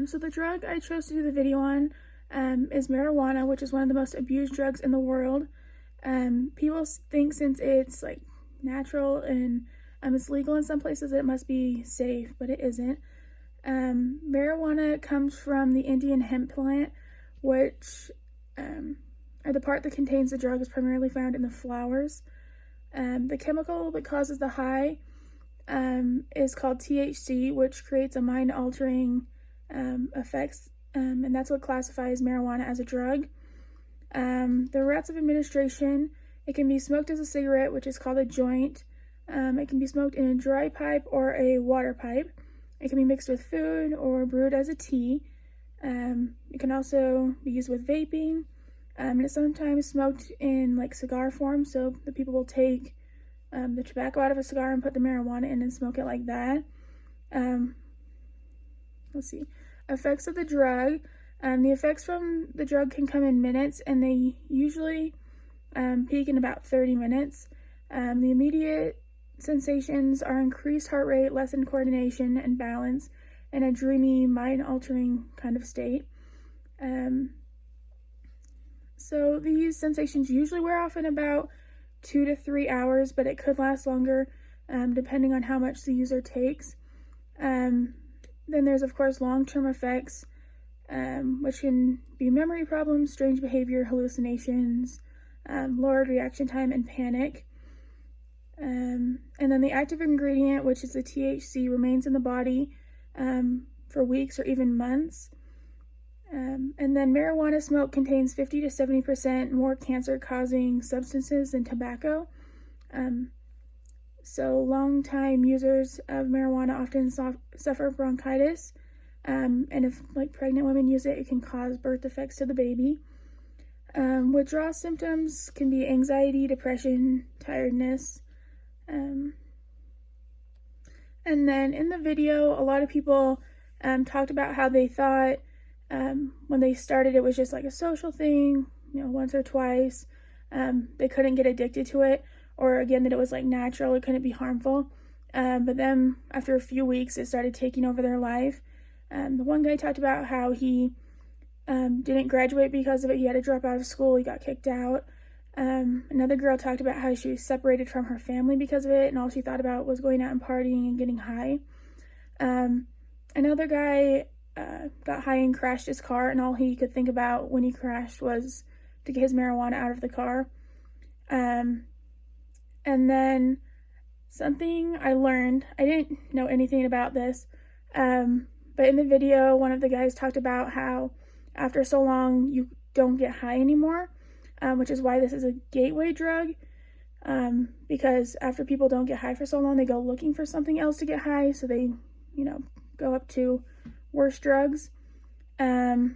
So the drug I chose to do the video on is marijuana, which is one of the most abused drugs in the world. People think since it's like natural and it's legal in some places that it must be safe, but it isn't. Marijuana comes from the Indian hemp plant, which or the part that contains the drug is primarily found in the flowers. The chemical that causes the high is called THC, which creates a mind-altering effects, and that's what classifies marijuana as a drug. The routes of administration: it can be smoked as a cigarette, which is called a joint. It can be smoked in a dry pipe or a water pipe. It can be mixed with food or brewed as a tea. It can also be used with vaping, and it's sometimes smoked in like cigar form, so the people will take the tobacco out of a cigar and put the marijuana in and smoke it like that. Let's see. Effects of the drug. The effects from the drug can come in minutes, and they usually peak in about 30 minutes. The immediate sensations are increased heart rate, lessened coordination and balance, and a dreamy, mind-altering kind of state. So these sensations usually wear off in about 2 to 3 hours, but it could last longer depending on how much the user takes. Then there's, of course, long-term effects, which can be memory problems, strange behavior, hallucinations, lowered reaction time, and panic. And then the active ingredient, which is the THC, remains in the body for weeks or even months. And then marijuana smoke contains 50 to 70% more cancer-causing substances than tobacco. So long-time users of marijuana often suffer bronchitis. And if like pregnant women use it, it can cause birth defects to the baby. Withdrawal symptoms can be anxiety, depression, tiredness. And then in the video, a lot of people talked about how they thought when they started it was just like a social thing, once or twice. They couldn't get addicted to it, or again, that it was like natural, it couldn't be harmful. But then after a few weeks, it started taking over their life. The one guy talked about how he didn't graduate because of it. He had to drop out of school. He got kicked out. Another girl talked about how she was separated from her family because of it, and all she thought about was going out and partying and getting high. Another guy got high and crashed his car, and all he could think about when he crashed was to get his marijuana out of the car. And then something I learned, I didn't know anything about this, but in the video, one of the guys talked about how after so long, you don't get high anymore, which is why this is a gateway drug, because after people don't get high for so long, they go looking for something else to get high, so they, go up to worse drugs. Yeah.